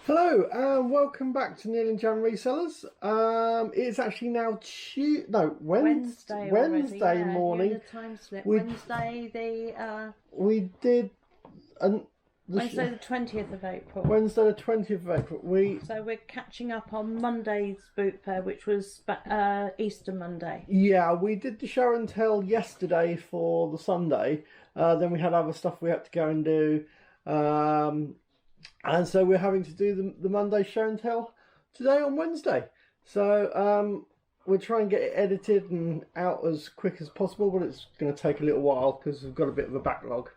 Hello and welcome back to Neil and Jan Resellers. It's actually now Wednesday Wednesday yeah, morning. the time slip. We- Wednesday We did Wednesday the 20th of April. Wednesday the 20th of April. So we're catching up on Monday's boot fair, which was Easter Monday. Yeah, we did the show and tell yesterday for the Sunday. Then we had other stuff we had to go and do. And so we're having to do the Monday show and tell today on Wednesday. So we'll try and get it edited and out as quick as possible, but it's going to take a little while because we've got a bit of a backlog.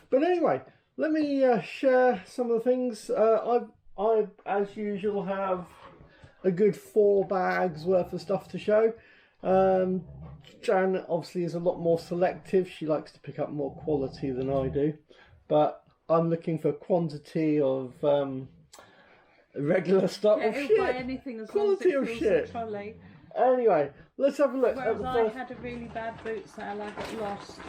But anyway, let me share some of the things. I, as usual, have a good 4 bags worth of stuff to show. Jan obviously is a lot more selective. She likes to pick up more quality than I do, but I'm looking for quantity of regular stuff. Yeah, he'll buy anything as long as it fills the trolley. Anyway, let's have a look. Whereas I had a really bad boot sale, I got lost.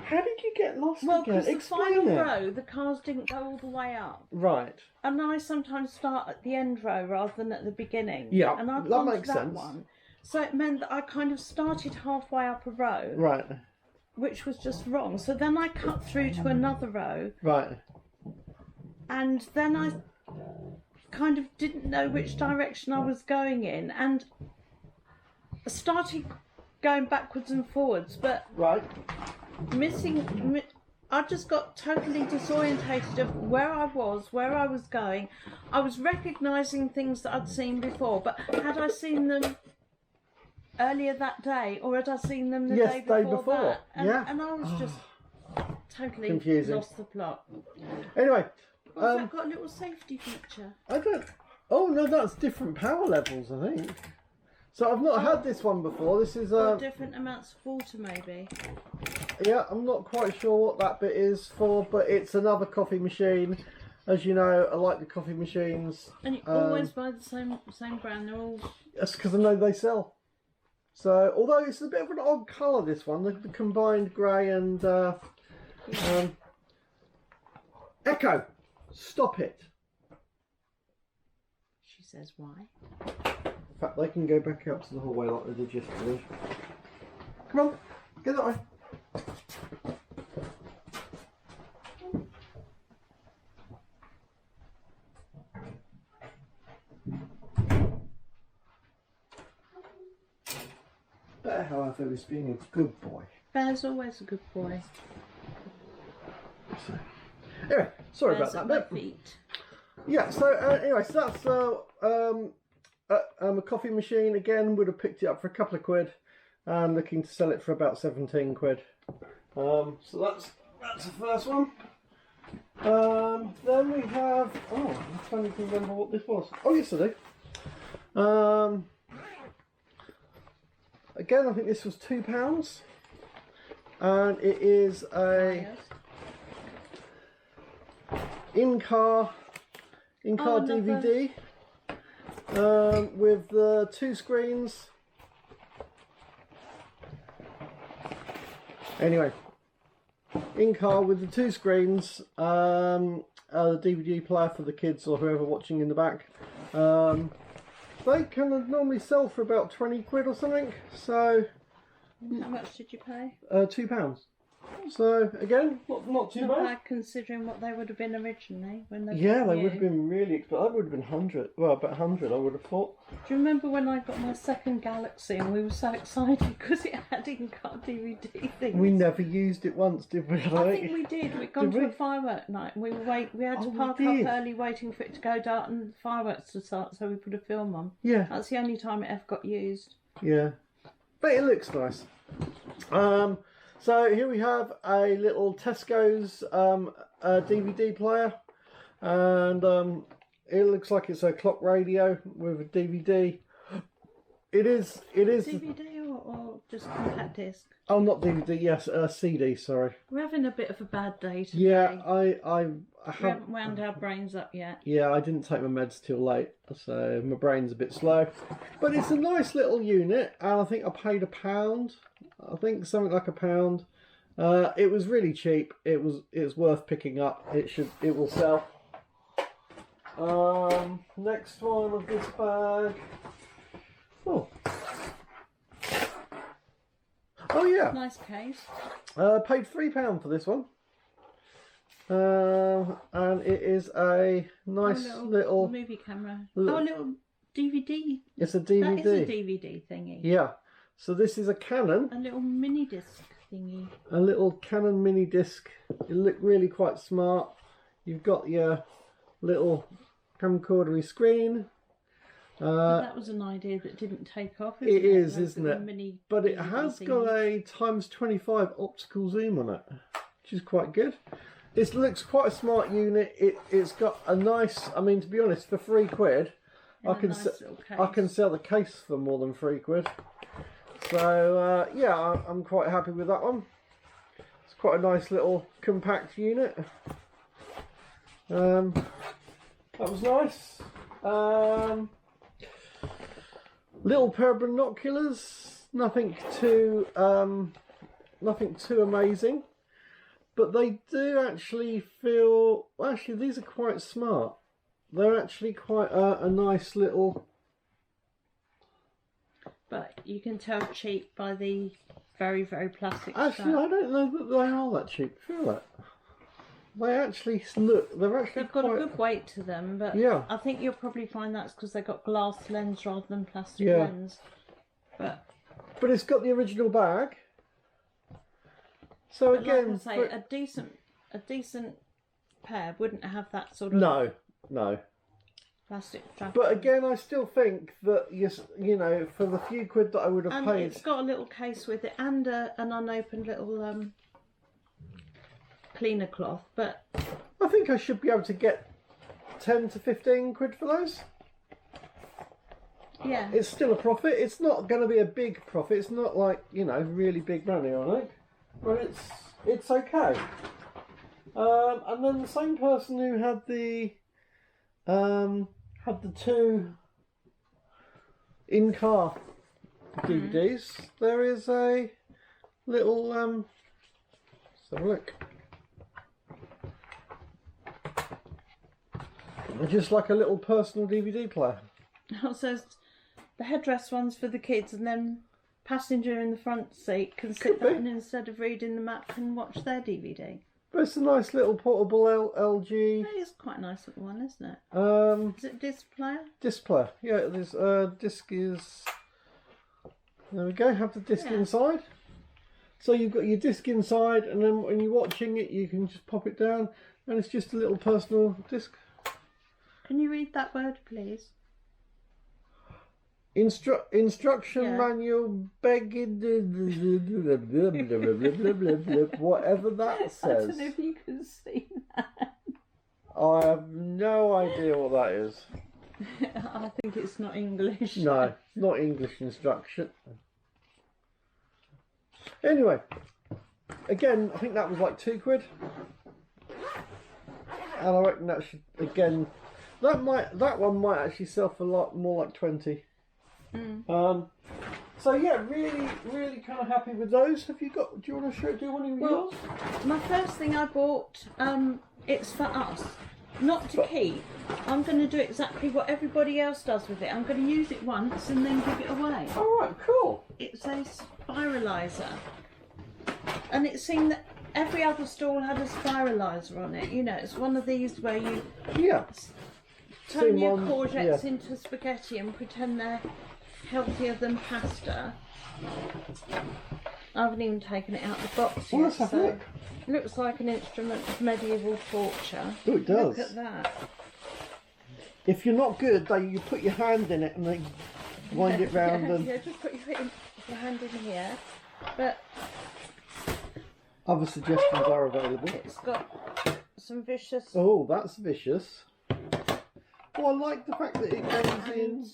How did you get lost Well, again? because the Explain final it. row, the cars didn't go all the way up. Right. And I sometimes start at the end row rather than at the beginning. Yeah, and I'd that gone makes to that sense. one. So it meant that I kind of started halfway up a row. Right. Which was just wrong. So then I cut through to another row. Right. And then I kind of didn't know which direction I was going in. And I started going backwards and forwards. But right. I just got totally disorientated of where I was going. I was recognising things that I'd seen before. But had I seen them earlier that day, or had I seen them the day before that? And I was just totally confusing. Lost the plot. Anyway, I've got a little safety feature. I don't. Oh no, that's different power levels, I think. So I've not had this one before. This is different amounts of water, maybe. Yeah, I'm not quite sure what that bit is for, but it's another coffee machine. As you know, I like the coffee machines. And you always buy the same brand. They're all. That's because I know they sell. So, although it's a bit of an odd colour, this one, the combined grey and Echo, stop it. She says why? In fact, they can go back out to the hallway like they did yesterday. Come on, get that way. Bear, however, is being a good boy. Bear's always a good boy. So, anyway, sorry Bear's about at that. my feet. Yeah, so anyway, so that's a coffee machine. Again, would have picked it up for a couple of quid. I'm looking to sell it for about 17 quid. So that's the first one. Then we have, I'm trying to remember what this was. Oh, yes, I do. Again, I think this was £2, and it is a in-car DVD with the 2 screens. Anyway, in-car with the 2 screens, the DVD player for the kids or whoever watching in the back. They can normally sell for about 20 quid or something. So, how much did you pay? £2. So again, not too bad. Considering what they would have been originally when they. Yeah, they would have been really expensive. That would have been 100. Well, about 100, I would have thought. Do you remember when I got my second Galaxy and we were so excited because it had in-car DVD things? We never used it once, did we? I think we did. We'd gone to a firework night. We had to park up early, waiting for it to go dark and the fireworks to start, so we put a film on. Yeah, that's the only time it ever got used. Yeah, but it looks nice. So here we have a little Tesco's DVD player, and it looks like it's a clock radio with a DVD. It is DVD or just compact disc? Oh, not DVD. Yes, CD. Sorry. We're having a bit of a bad day today. Yeah, I we haven't wound our brains up yet. Yeah, I didn't take my meds till late, so my brain's a bit slow. But it's a nice little unit, and I think I paid £1. I think something like £1. It was really cheap. It was worth picking up. It will sell. Next one of this bag. Oh. Oh yeah. Nice case. Paid £3 for this one. And it is a nice little movie camera. A little DVD. It's a DVD. That is a DVD thingy. Yeah. So this is a Canon. A little mini disc thingy. A little Canon mini disc. It looked really quite smart. You've got your little camcordery screen. That was an idea that didn't take off. It is, isn't it? Mini but it DVD has thingy. got a ×25 optical zoom on it, which is quite good. It looks quite a smart unit. It's got a nice. I mean, to be honest, for £3, I can sell the case for more than £3. So yeah, I'm quite happy with that one. It's quite a nice little compact unit. That was nice. Little pair of binoculars. Nothing too amazing. But they do actually feel... Well, actually, these are quite smart. They're actually quite a nice little... But you can tell cheap by the very, very plastic Actually, strap. I don't know that they are that cheap. Feel that. They actually look... They've got a good weight to them, but yeah. I think you'll probably find that's because they've got glass lens rather than plastic Yeah. lens. But it's got the original bag. So again... like I say, a decent pair wouldn't have that sort of... No. Plastic strap. But again, I still think that you know, for the few quid that I would have and paid, it's got a little case with it and an unopened little cleaner cloth. But I think I should be able to get 10 to 15 quid for those. yeah, It's still a profit. It's not going to be a big profit. It's not like, you know, really big money on it, but it's okay. And then the same person who had the two in-car DVDs, there is a little let's have a look. Just like a little personal DVD player. it says the headrest one's for the kids, and then passenger in the front seat can sit down and instead of reading the map can watch their DVD. But it's a nice little portable LG. That is quite a nice little one, isn't it? Is it disc player? Disc player. Yeah, this disc is. There we go. Have the disc inside. So you've got your disc inside, and then when you're watching it, you can just pop it down, and it's just a little personal disc. Can you read that word, please? Instruction manual begging whatever that says. I don't know if you can see that. I have no idea what that is. I think it's not English. No, not English instruction. Anyway, again, I think that was like £2. And I reckon that should, again, that one might actually sell for a lot more, like 20. So yeah, really kind of happy with those. Have you got? Do you want to do one of yours? My first thing I bought, it's for us, not to keep. I'm going to do exactly what everybody else does with it. I'm going to use it once and then give it away. All right, cool. It's a spiralizer, and it seemed that every other stall had a spiralizer on it. You know, it's one of these where you turn your courgettes into spaghetti and pretend they're healthier than pasta. I haven't even taken it out of the box yet. Let's have a look. It looks like an instrument of medieval torture. Oh, it does. Look at that. If you're not good, you put your hand in it and then wind it round. Yeah, just put your hand in here. But other suggestions are available. it's got some vicious... Oh, that's vicious. Oh, I like the fact that it goes in.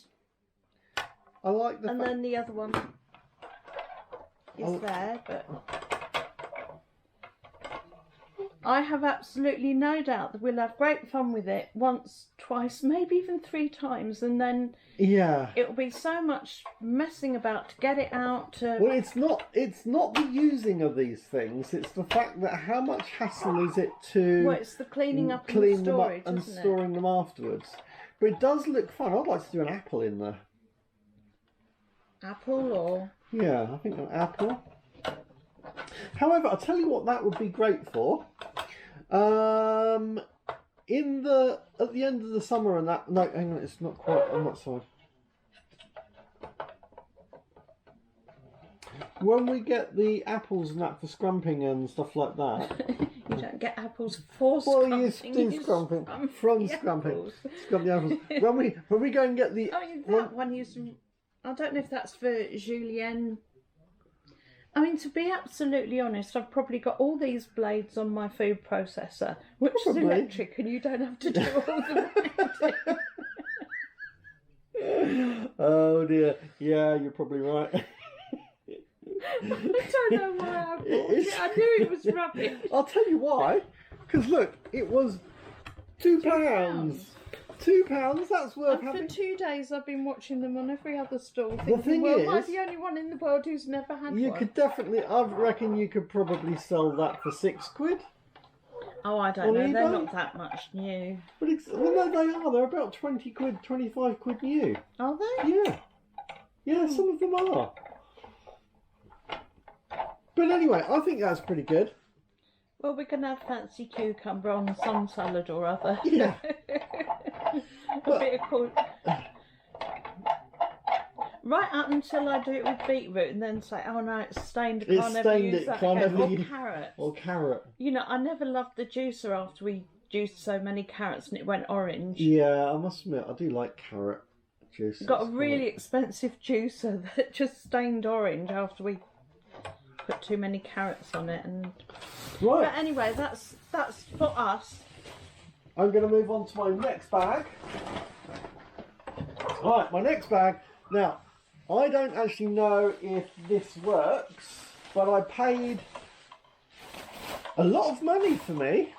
I like the and fact... then the other one is there, but I have absolutely no doubt that we'll have great fun with it once, twice, maybe even 3 times, and then Yeah. it'll be so much messing about to get it out to... Well, it's not the using of these things. It's the fact that how much hassle is it to Well, it's the cleaning up and clean the them storage, up and isn't storing them afterwards. But it does look fun. I'd like to do an apple in there. Apple or... Yeah, I think an apple. However, I'll tell you what that would be great for. At the end of the summer and that. No, hang on, it's not quite on that side. When we get the apples and that for scrumping and stuff like that. You don't get apples for Well, scrumping. you do scrumping from the scrumping. apples. Scrump the apples. When we go and get the. I mean, that one used to... I don't know if that's for Julienne. I mean, to be absolutely honest, I've probably got all these blades on my food processor, which Probably. is electric, and you don't have to do all the grinding. Oh dear. Yeah, you're probably right. I don't know why I bought it. I knew it was rubbish. I'll tell you why. Because look, it was £2. £2. That's worth And having. for 2 days, I've been watching them on every other stall. The Thinking, thing well, am I is, the only one in the world who's never had You one? could definitely. I reckon you could probably sell that for £6. Oh, I don't on know. They're eBay? not that much new. But well, no, they are. They're about £20, £25 new. Are they? Yeah. Yeah, some of them are. But anyway, I think that's pretty good. Well, we can have fancy cucumber on some salad or other. Yeah. A bit of cool. Right up until I do it with beetroot and then say, oh no, it's stained, I It's can't never stained, use it that can't again. ever Or use- carrot. Or carrot. You know, I never loved the juicer after we juiced so many carrots and it went orange. Yeah, I must admit, I do like carrot juice. Got a It's really expensive juicer that just stained orange after we put too many carrots on it. And Right, but anyway, that's for us. I'm going to move on to my next bag. Right, my next bag. Now, I don't actually know if this works, but I paid a lot of money for me.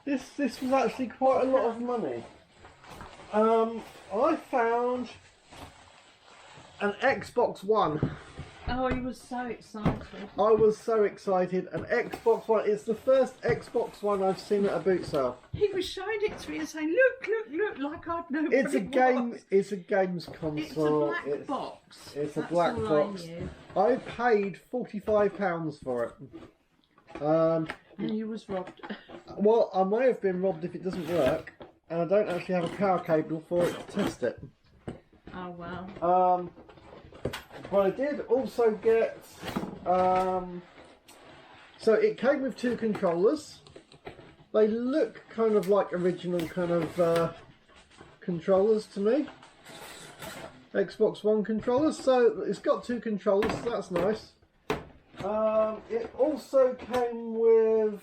This was actually quite a lot of money. I found an Xbox One. Oh, he was so excited. I was so excited. An Xbox One. It's the first Xbox One I've seen at a boot sale. He was showing it to me and saying, look, like I'd know It's what a it game. was. It's a games console. It's a black box. It's a That's black all box. I knew. I paid £45 for it. And he was robbed. Well, I may have been robbed if it doesn't work, and I don't actually have a power cable for it to test it. Oh wow. But I did also get. So it came with 2 controllers. They look kind of like original kind of controllers to me. Xbox One controllers. So it's got 2 controllers. So that's nice. It also came with.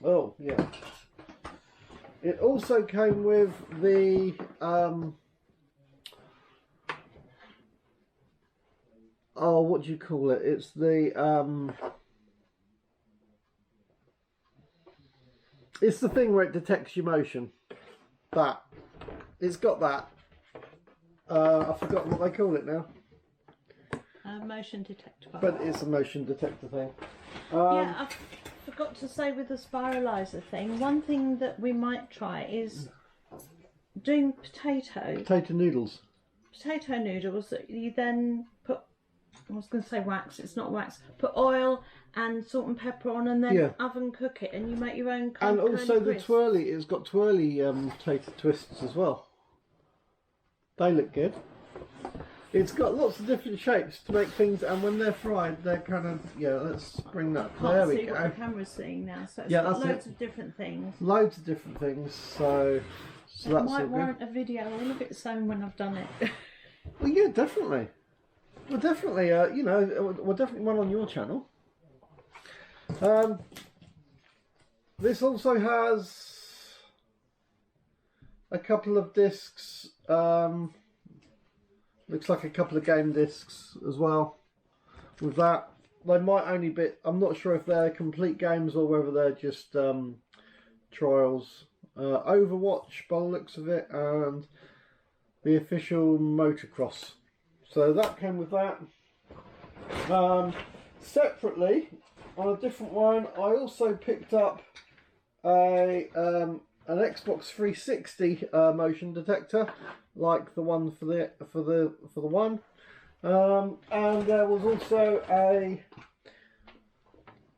Oh yeah. It also came with the. Oh, what do you call it? It's the it's the thing where it detects your motion. That it's got that. I've forgotten what they call it now. Motion detector. But it's a motion detector thing. Yeah, I forgot to say with the spiralizer thing, one thing that we might try is doing Potato noodles. potato noodles that you then put, I was going to say wax, it's not wax, put oil and salt and pepper on and then Yeah. oven cook it and you make your own And kind also of the crisp. twirly, it's got twirly potato twists as well. They look good. It's got lots of different shapes to make things, and when they're fried, they're kind of, yeah, let's bring that. There Can't we see what go. the camera's seeing now, so it's Yeah, got that's loads it. of different things. Loads of different things, so It that's all might good. warrant a video all of its own when I've done it. Well, yeah, definitely. Well, definitely, you know, we're definitely one on your channel. This also has a couple of discs. Looks like a couple of game discs as well. With that, they might only be. I'm not sure if they're complete games or whether they're just trials. Overwatch, by the looks of it, and the official motocross. So that came with that. Separately, on a different one, I also picked up an Xbox 360 motion detector, like the one for the one, and there was also a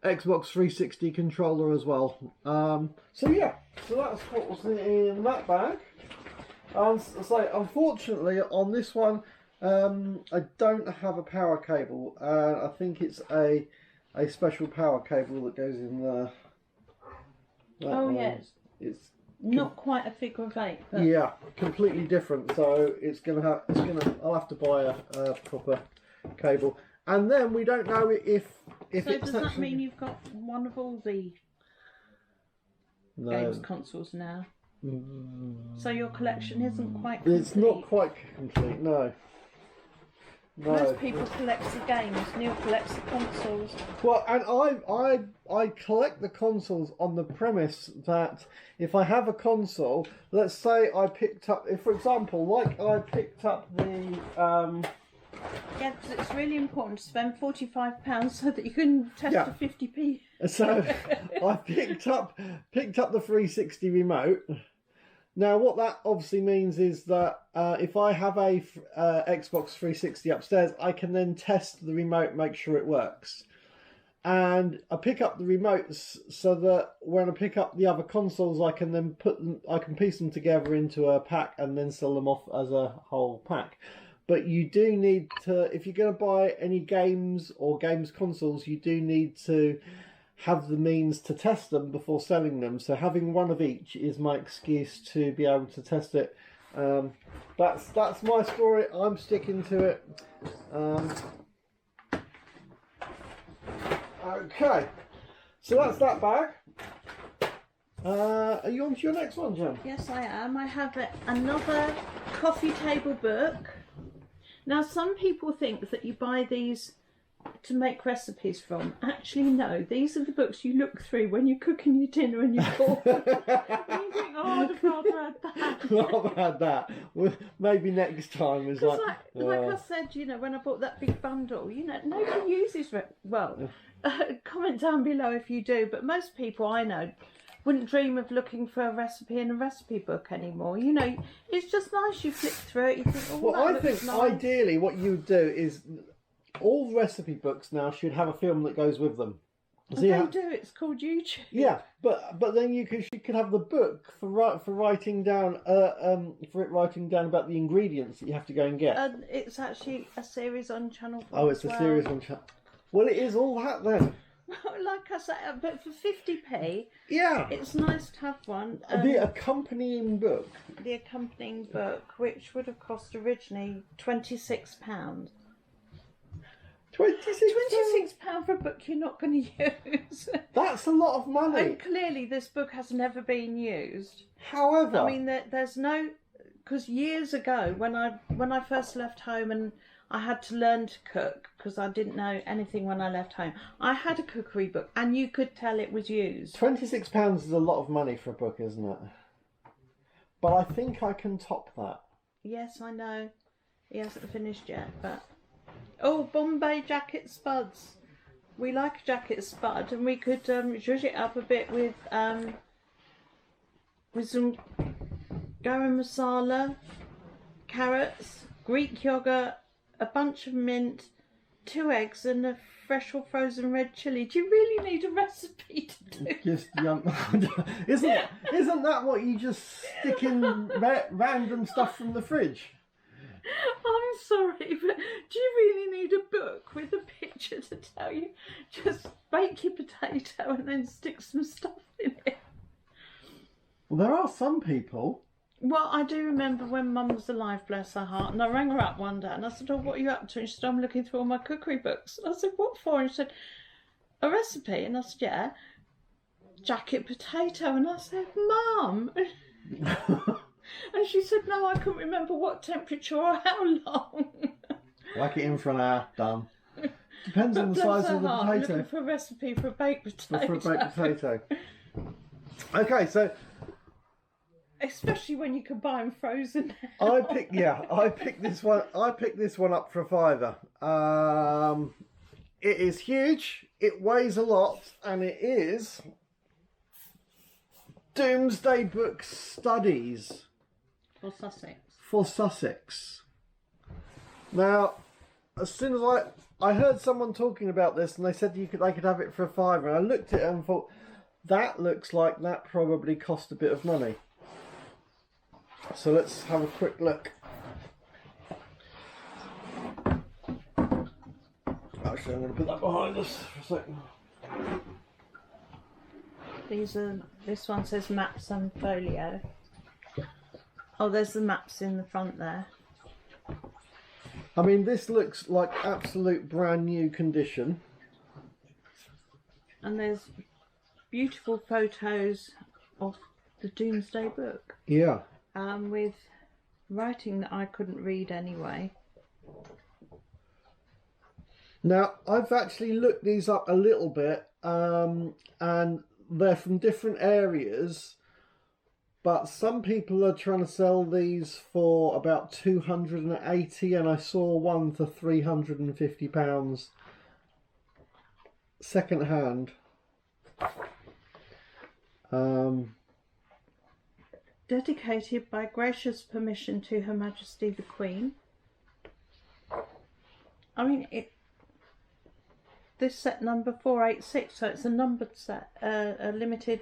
Xbox 360 controller as well. So yeah, so that's what was in that bag. And so unfortunately on this one, I don't have a power cable, and I think it's a special power cable that goes in there. Oh yes, it's not quite a figure of 8, but yeah, completely different. So I'll have to buy a proper cable, and then we don't know if so it's does that actually... mean you've got one of all the No. games consoles now? So your collection isn't quite complete. It's not quite complete, no. Most people collect the games, Neil collects the consoles. Well, and I collect the consoles on the premise that if I have a console, let's say I picked up, if for example, like I picked up the Yeah, because it's really important to spend £45 so that you can test Yeah. a 50p. So I picked up the 360 remote. Now, what that obviously means is that if I have a Xbox 360 upstairs, I can then test the remote, make sure it works. And I pick up the remotes so that when I pick up the other consoles, I can then piece them together into a pack and then sell them off as a whole pack. But you do need to, if you're going to buy any games or games consoles, you do need to have the means to test them before selling them. So having one of each is my excuse to be able to test it. That's my story. I'm sticking to it. Okay, so that's that bag. Are you on to your next one, Jen? Yes, I am. I have another coffee table book. Now, some people think that you buy these to make recipes from. Actually, no. These are the books you look through when you're cooking your dinner and you're bored. And you think, oh, I'd have rather had that. Not had that. Well, maybe next time. Is like I said, when I bought that big bundle, nobody uses comment down below if you do. But most people I know wouldn't dream of looking for a recipe in a recipe book anymore. It's just nice. You flip through it, you think, oh, well, that I think looks nice. ideally what you do is all recipe books now should have a film that goes with them. So they do. It's called YouTube. Yeah, but then you could have the book for writing down writing down about the ingredients that you have to go and get. And it's actually a series on Channel 4. Oh, it's a series on Channel. Well, it is all that then. Like I say, but for 50p, yeah, it's nice to have one. The accompanying book. The accompanying book, which would have cost originally £26. £26 for a book you're not going to use. That's a lot of money. And clearly this book has never been used. However, I mean, there's no... Because years ago, when I first left home and I had to learn to cook, because I didn't know anything when I left home, I had a cookery book and you could tell it was used. £26 is a lot of money for a book, isn't it? But I think I can top that. Yes, I know. He hasn't finished yet, but... Oh, Bombay jacket spuds. We like a jacket spud, and we could zhuzh it up a bit with some garam masala, carrots, Greek yogurt, a bunch of mint, 2 eggs, and a fresh or frozen red chilli. Do you really need a recipe to do? Just isn't that what you just stick in random stuff from the fridge? I'm sorry, but do you really need a book with a picture to tell you just bake your potato and then stick some stuff in it? Well, there are some people. Well, I do remember when Mum was alive, bless her heart, and I rang her up one day and I said, oh, what are you up to? And she said, I'm looking through all my cookery books. And I said, what for? And she said, a recipe. And I said, yeah, jacket potato. And I said, Mum. And she said, no, I couldn't remember what temperature or how long. Whack it in for an hour, done. Depends on the Bless size her of the heart, potato. looking for a recipe for a baked potato. For a baked potato. Okay, so Especially when you can buy them frozen. I picked this one. I picked this one up for a £5. It is huge. It weighs a lot, and it is Doomsday Book Studies For Sussex. for Sussex. Now, as soon as I heard someone talking about this, and they said they could have it for a £5, and I looked at it and thought, that looks like that probably cost a bit of money. So let's have a quick look. Actually, I'm going to put that behind us for a second. This one says maps and folio. Oh, there's the maps in the front there. I mean, this looks like absolute brand new condition. And there's beautiful photos of the Doomsday Book. Yeah. With writing that I couldn't read anyway. Now, I've actually looked these up a little bit, and they're from different areas, but some people are trying to sell these for about £280, and I saw one for £350 second hand. Dedicated by gracious permission to Her Majesty the Queen. I mean, this set number 486, so it's a numbered set, a limited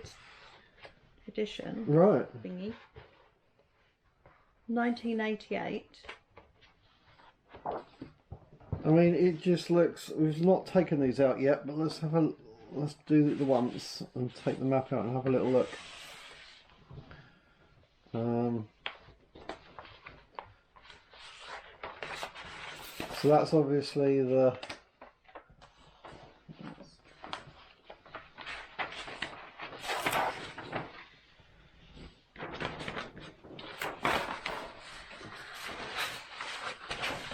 edition. Right. Thingy. 1988. I mean, it just looks. We've not taken these out yet, but let's do it the once and take the map out and have a little look. So that's obviously the.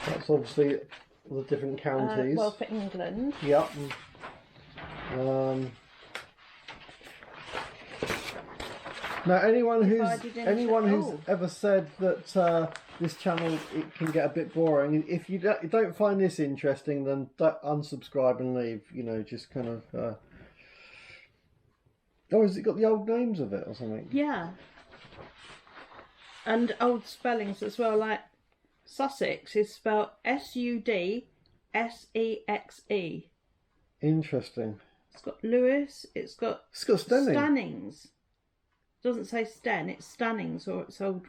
That's obviously the different counties. Well, for England. Yep. Now, anyone who's ever said that this channel it can get a bit boring, if you don't find this interesting, then unsubscribe and leave. You know, just kind of. Oh, has it got the old names of it or something? Yeah. And old spellings as well, like Sussex is spelled Sudsexe. Interesting. It's got Lewis, it's got Stanning. Stannings. It doesn't say Sten, it's Stannings, or it's old.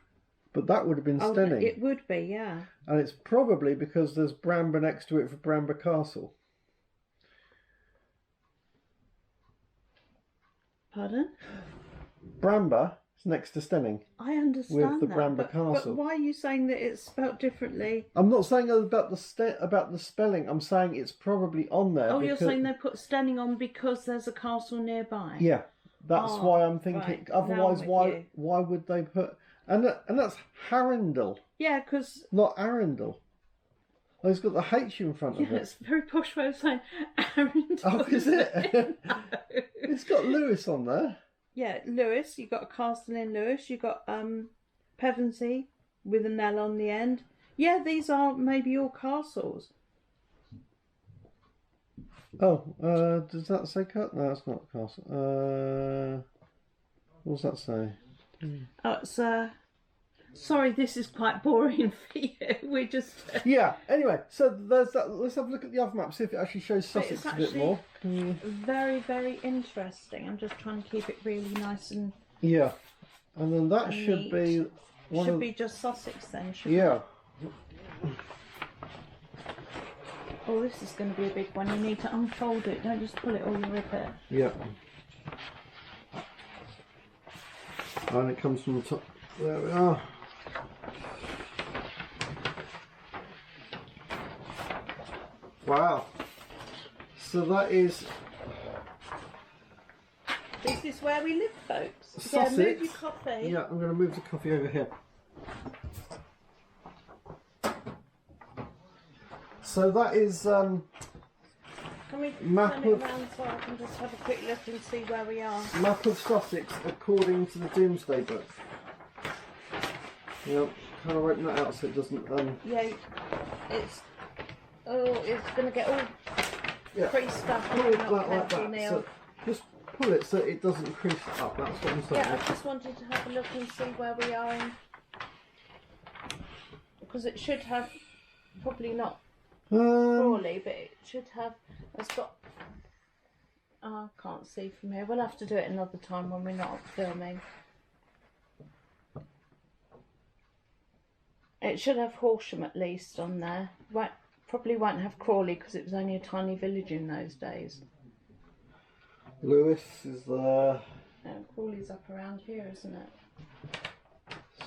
But that would have been Stenning. It would be, yeah. And it's probably because there's Bramber next to it for Bramber Castle. Pardon? Bramber is next to Stenning. I understand with the that, Bramber Castle. But why are you saying that it's spelt differently? I'm not saying about the spelling. I'm saying it's probably on there. Oh, you're saying they put Stenning on because there's a castle nearby? Yeah, that's why I'm thinking. Right. Otherwise, why would they put? And that's Harrendel. Yeah, because not Arundel. Oh, it's got the H in front of it. It's a very posh way of saying Arundel. Oh, is it? No. It's got Lewis on there. Yeah, Lewis. You got a castle in Lewis. You got Pevensey with an L on the end. Yeah, these are maybe all castles. Oh, does that say cut? No, it's not a castle. What does that say? Oh, it's sorry, this is quite boring for you. We're just yeah. Anyway, so there's that. Let's have a look at the other map. See if it actually shows Sussex a bit more. Very, very interesting. I'm just trying to keep it really nice and yeah. And then that and should neat. be should be just Sussex then. Yeah. Oh, this is going to be a big one. You need to unfold it. Don't just pull it or you rip it. Yeah. And it comes from the top. There we are. Wow. So that is. Is this where we live, folks? Sussex. Yeah, move your coffee. Yeah, I'm going to move the coffee over here. So that is Can we Map turn it of- around so I can just have a quick look and see where we are? Map of Sussex according to the Doomsday Book. Yep. How do I open that out so it doesn't Yeah, it's going to get all creased up. pull If that you're not like careful, that. Neil. So just pull it so it doesn't crease up. That's what I'm saying. Yeah, I just wanted to have a look and see where we are in, because it should have, probably not Crawley, but it should have. It's got. Oh, I can't see from here. We'll have to do it another time when we're not filming. It should have Horsham at least on there. Probably won't have Crawley because it was only a tiny village in those days. Lewis is there. Crawley's up around here, isn't it?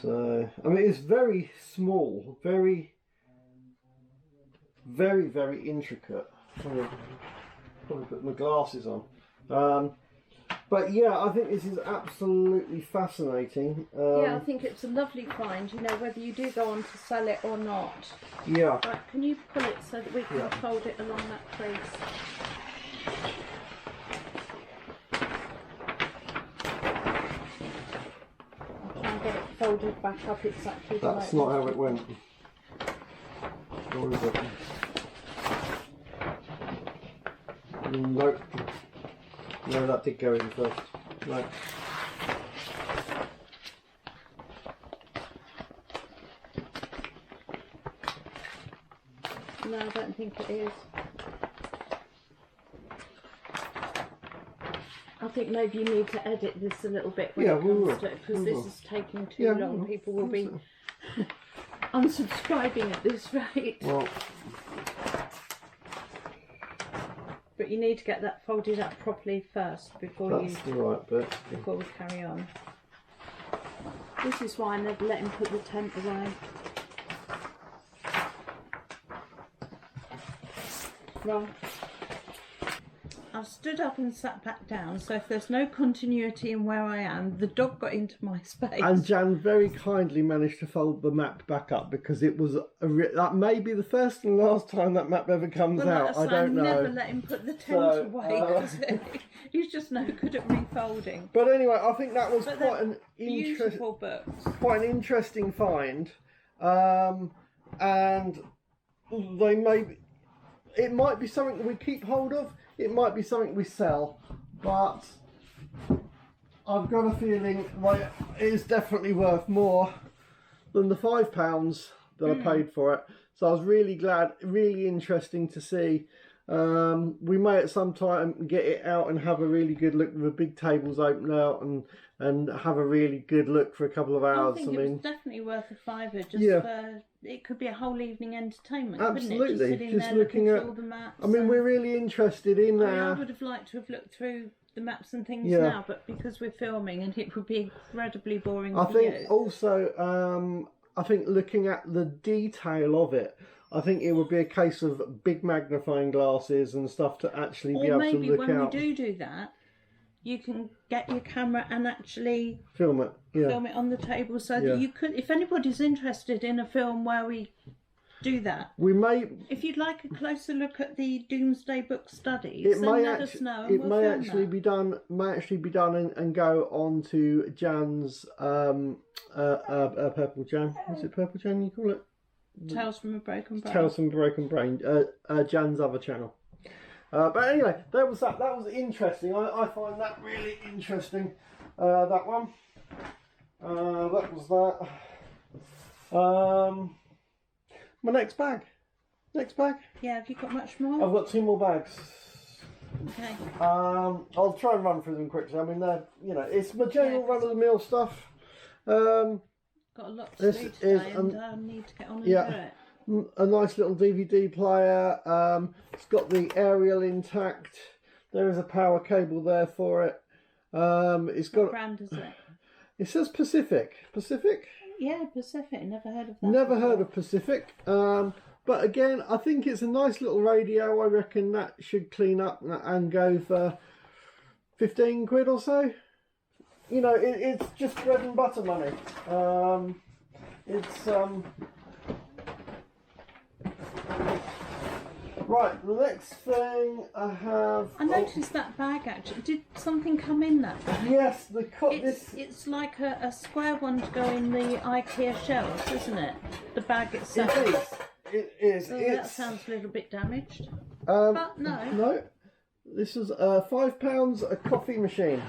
So I mean, it's very small, very intricate. Probably put my glasses on. But yeah, I think this is absolutely fascinating. Yeah, I think it's a lovely find, you know, whether you do go on to sell it or not. Yeah. Right, can you pull it so that we can fold it along that crease? I'll try and get it folded back up exactly the way That's it not was. how it went. Or is it? Nope. No, that did go in first. Right. No, I don't think it is. I think maybe you need to edit this a little bit when Yeah, it we comes will. to it, because We this will. is taking too Yeah, we long. will. People will be So- unsubscribing at this rate. Well, But you need to get that folded up properly first before that's the right bit. before we carry on. This is why I never let him put the tent away. Right. I've stood up and sat back down, so if there's no continuity in where I am, the dog got into my space. And Jan very kindly managed to fold the map back up because it was that may be the first and last time that map ever comes Well, out. like I don't know. never let him put the tent So, away because he's just no good at refolding. But anyway, I think that was But quite they're an beautiful books. quite an interesting find, and they may. It might be something that we keep hold of. It might be something we sell, but I've got a feeling like it is definitely worth more than the £5 that I paid for it. So I was really glad, really interesting to see. We may at some time get it out and have a really good look with the big tables open out and have a really good look for a couple of I hours. think it was definitely worth a fiver just for. It could be a whole evening entertainment, Absolutely. couldn't it? Just sitting Just there looking looking at. through all the maps. I mean, and- we're really interested in. I would have liked to have looked through the maps and things now, but because we're filming and it would be incredibly boring I for think you. also, I think looking at the detail of it, I think it would be a case of big magnifying glasses and stuff to actually be Or able to maybe look when out. we do that, you can get your camera and actually Film it, yeah. film it on the table so that you could, if anybody's interested in a film where we do that, We may. if you'd like a closer look at the Doomsday Book studies, It then may let us know and It we'll may film actually that. be done. May actually be done and go on to Jan's Purple Jan. Is it Purple Jan? You call it? Tales from a Broken Brain. Tales from Broken Brain. Jan's other channel. But anyway, that was that. That was interesting. I find that really interesting. That one. That was that. My next bag. Next bag. Yeah, have you got much more? I've got 2 more bags. Okay. I'll try and run through them quickly. I mean, they're, it's my general run of the mill stuff. Got a lot to This do is today and I need to get on and do it. A nice little DVD player. It's got the aerial intact. There is a power cable there for it. It's got. What brand is it? It says Pacific. Pacific. Yeah, Pacific. Never heard of that. Never before. heard of Pacific. But again, I think it's a nice little radio. I reckon that should clean up and go for 15 quid or so. It's just bread and butter money. Right, the next thing I have. I noticed that bag actually. Did something come in that bag? Yes, It's like a square one to go in the IKEA shelves, isn't it? The bag itself. It is. It is. So that sounds a little bit damaged. But no. No. This is £5 a coffee machine.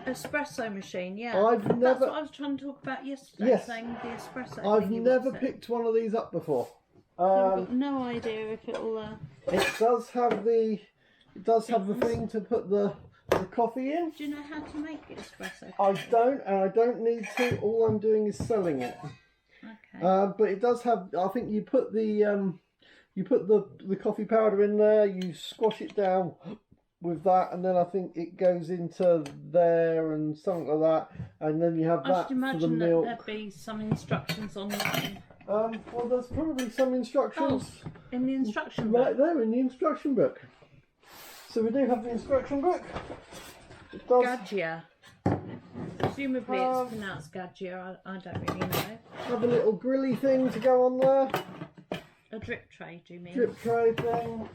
Espresso machine, yeah. I've never. That's what I was trying to talk about yesterday, Yes. saying the espresso. I've never picked one of these up before. I've got no idea if it'll. It does have the. It does have the thing to put the coffee in. Do you know how to make espresso? I don't, and I don't need to. All I'm doing is selling it. Okay. But it does have. I think you put the coffee powder in there. You squash it down with that, and then I think it goes into there and something like that, and then you have I that should for the imagine that milk. there'd be some instructions online. Well, there's probably some instructions In the instruction book. right there in the instruction book. So we do have the instruction book. It does Gadgia. Presumably it's pronounced Gadgia. I don't really know. have a little grilly thing to go on there. A drip tray, do you mean? Drip tray thing,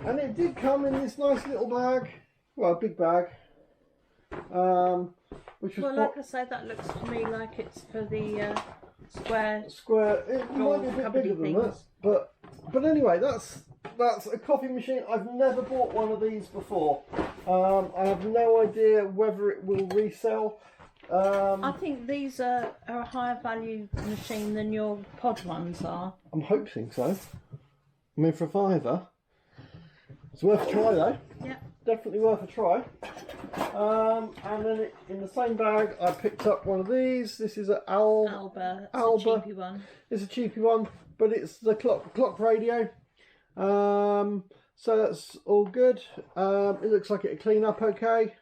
and it did come in this nice little bag, well, a big bag, which was Well, like I say, that looks to me like it's for the square. It might be a bit bigger than that, but anyway, that's a coffee machine. I've never bought one of these before. I have no idea whether it will resell. I think these are a higher value machine than your pod ones are. I'm hoping so. I mean, for a £5, it's worth a try though. Yeah. Definitely worth a try. And then in the same bag, I picked up one of these. This is an Alba. It's a cheapy one. It's a cheapy one, but it's the clock radio. So that's all good. It looks like it'll clean up okay.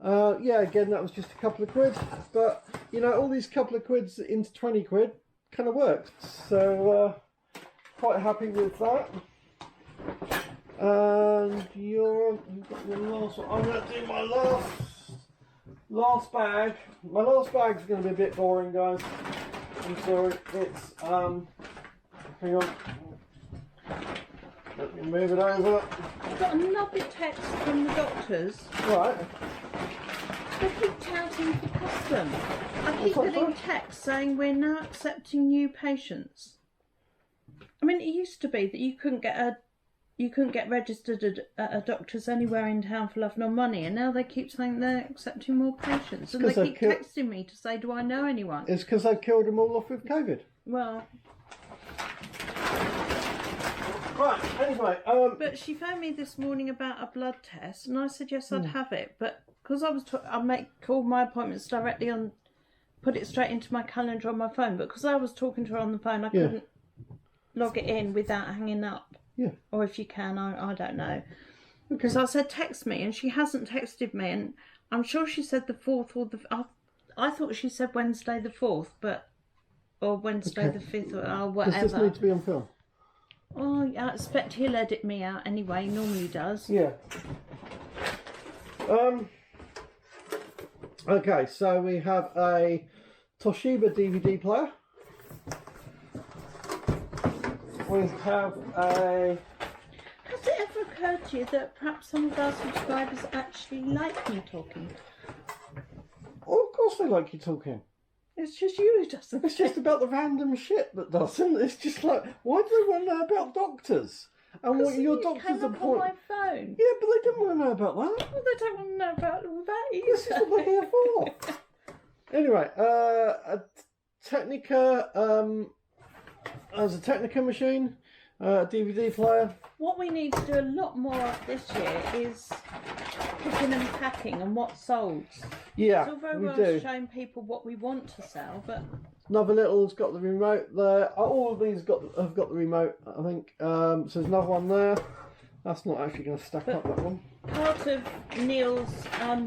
Yeah, again, that was just a couple of quid, but you know, all these couple of quids into 20 quid kind of worked. So quite happy with that. And you've got your last one. I'm going to do my last bag. My last bag's going to be a bit boring, guys. I'm sorry. It's hang on. Let me move it over. I've got another text from the doctors. Right. They keep touting for custom. I keep What's that getting for? texts saying we're now accepting new patients. I mean, it used to be that you couldn't get registered at a doctor's anywhere in town for love nor money, and now they keep saying they're accepting more patients, and they keep texting me to say, "Do I know anyone?" It's because they've killed them all off with COVID. Well, right. Anyway, but she phoned me this morning about a blood test, and I said yes, I'd have it, but because I make all my appointments directly on, put it straight into my calendar on my phone, but because I was talking to her on the phone, I couldn't log it in without hanging up. Yeah. Or if you can, I don't know. Okay. So I said text me, and she hasn't texted me, and I'm sure she said the 4th or I thought she said Wednesday the 4th, or Wednesday the 5th or whatever. Does this need to be on film? Oh, I expect he'll edit me out anyway. Normally he does. Yeah. Okay, so we have a Toshiba DVD player. We have a... Has it ever occurred to you that perhaps some of our subscribers actually like me talking? Oh, of course they like you talking. It's just you who doesn't. It's just about the random shit that doesn't. It's just like, why do they want to know about doctors? And what your doctor's appointment? On my phone. Yeah, but they don't want to know about that. Well, they don't want to know about all that either. This is what they're here for. Anyway, a Technica, as a Technica machine, a DVD player. What we need to do a lot more of this year is picking and packing and what sold. Yeah, it's all very we well do. showing people what we want to sell, but Another little's got the remote there. All of these have got the remote, I think. So there's another one there. That's not actually going to stack up, that one. part of Neil's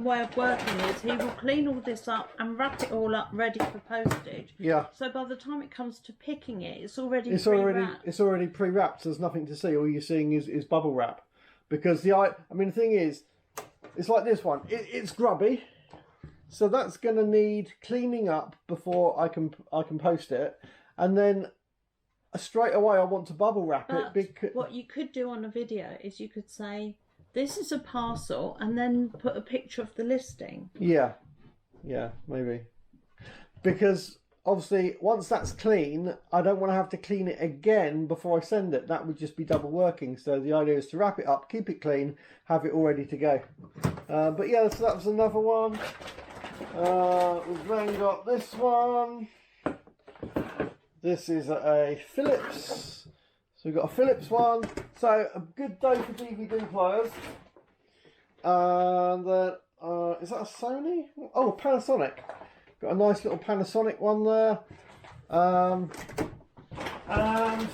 way of working is he will clean all this up and wrap it all up ready for postage. Yeah. So by the time it comes to picking it, it's already pre-wrapped. It's already pre-wrapped. So there's nothing to see. All you're seeing is bubble wrap. Because the thing is, it's like this one. It's grubby. So that's going to need cleaning up before I can post it. and then straight away I want to bubble wrap it. What you could do on a video is you could say, this is a parcel, and then put a picture of the listing. Yeah, maybe. Because obviously once that's clean, I don't want to have to clean it again before I send it. That would just be double working. So the idea is to wrap it up, keep it clean, have it all ready to go. But yeah, so that was another one. We've then got this one. This is a Philips. So we've got a Philips one. So a good day for DVD players. And then, is that a Sony? Oh, Panasonic. Got a nice little Panasonic one there. And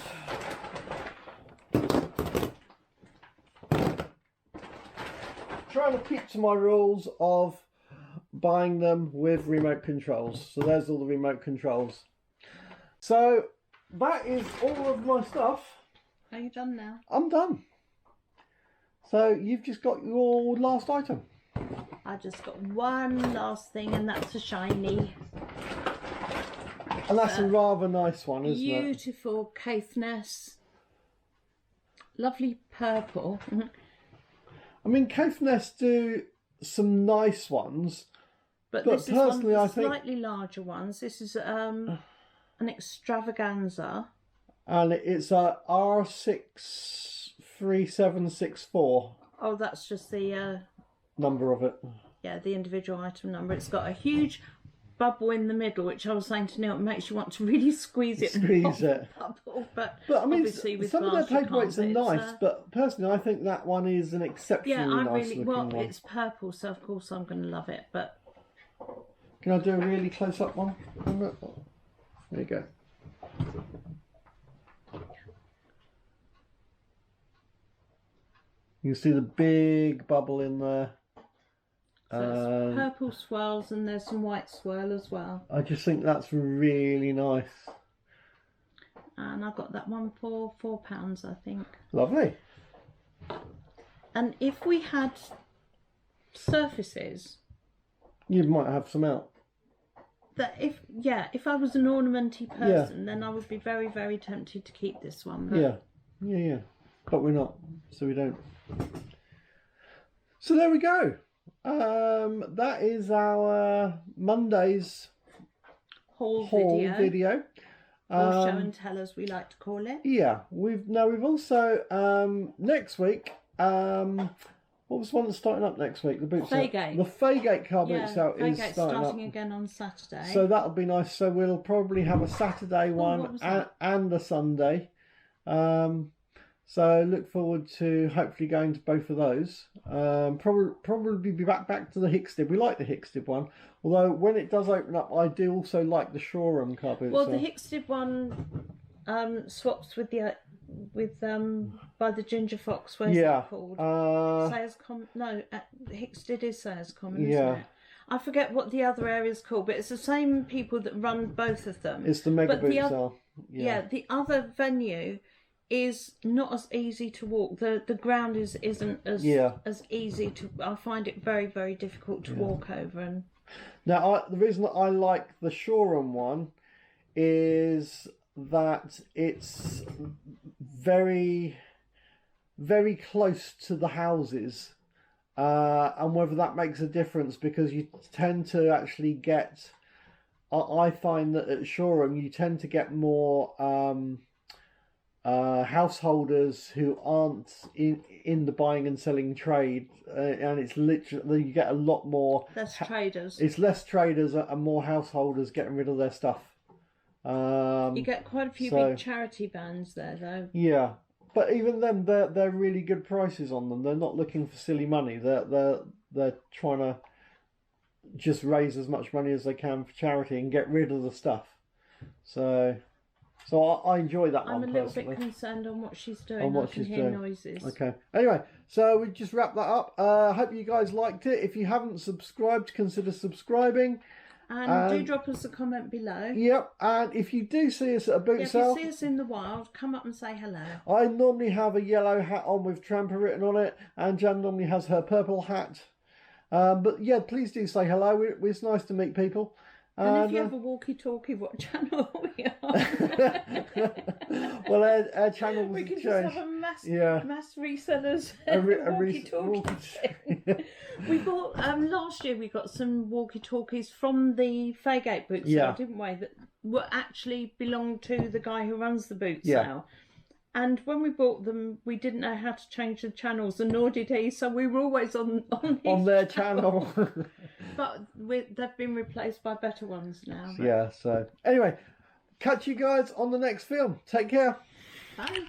trying to keep to my rules of buying them with remote controls. So there's all the remote controls. So that is all of my stuff. Are you done now? I'm done. So you've just got your last item. I just got one last thing, and that's a shiny. And that's a rather nice one, isn't it? Beautiful Caithness. Lovely purple. I mean, Caithness do some nice ones. But this is one of personally, the I think slightly larger ones. This is an extravaganza. And it's a R63764 Oh, that's just the number of it. yeah, the individual item number. It's got a huge bubble in the middle, which I was saying to Neil, it makes you want to really squeeze it. Squeeze it. Bubble, but I mean, obviously with some of their glass you paperweights are can't, nice, but personally, I think that one is an exceptionally yeah, I nice really looking well. one. It's purple, so of course I'm going to love it. But can I do a really close-up one? There you go. You can see the big bubble in there. so it's purple swirls, and there's some white swirl as well. I just think that's really nice. And I got that one for £4, I think. Lovely. And if we had surfaces You might have some out. that, if I was an ornamenty person, then I would be very, very tempted to keep this one. But Yeah. But we're not, so we don't. So there we go. That is our Monday's haul video. Or show and tell, as we like to call it. Yeah, we've also next week. What was the one that's starting up next week? The boots. Faygate. The Faygate car boots out is Faygate's starting up again on Saturday. So that'll be nice. So we'll probably have a Saturday one and a Sunday. So look forward to hopefully going to both of those. Probably be back to the Hickstead. We like the Hickstead one, although when it does open up, I do also like the Shoreham car boots. Well, the Hickstead one swaps with the by the Ginger Fox. Where's that called? Sayers Common. No, Hickstead is Sayers Common, isn't it? I forget what the other area is called, but it's the same people that run both of them. It's the Mega Boots are. Yeah, the other venue is not as easy to walk. The ground isn't as easy to. I find it very, very difficult to walk over. And now the reason that I like the Shoreham one is that it's very, very close to the houses, and whether that makes a difference, because you tend to actually get. I find that at Shoreham you tend to get more householders who aren't in the buying and selling trade, and it's literally you get a lot more less traders. It's less traders and more householders getting rid of their stuff. You get quite a few big charity bands there, though. Yeah, but even then, they're really good prices on them. They're not looking for silly money. They're trying to just raise as much money as they can for charity and get rid of the stuff. So I enjoy that one. I'm a little personally. bit concerned on what she's doing. I can hear noises. Okay. Anyway, so we just wrap that up. I hope you guys liked it. If you haven't subscribed, consider subscribing. And do drop us a comment below. Yep. And if you do see us at a boot sale, if you see us in the wild, come up and say hello. I normally have a yellow hat on with Tramper written on it, and Jan normally has her purple hat. But yeah, please do say hello. It's nice to meet people. And if you have a walkie-talkie, what channel are we on? Well, our channel We was can changed. just have a mass, Yeah. mass resellers walkie- walkie-talkie. We bought last year. We got some walkie-talkies from the Faygate boot sale, Yeah. didn't we? That were actually belonged to the guy who runs the boot Yeah. sale. And when we bought them, we didn't know how to change the channels, and nor did he. So we were always on his their channel. But they've been replaced by better ones now. But... Yeah. So anyway, catch you guys on the next film. Take care. Bye.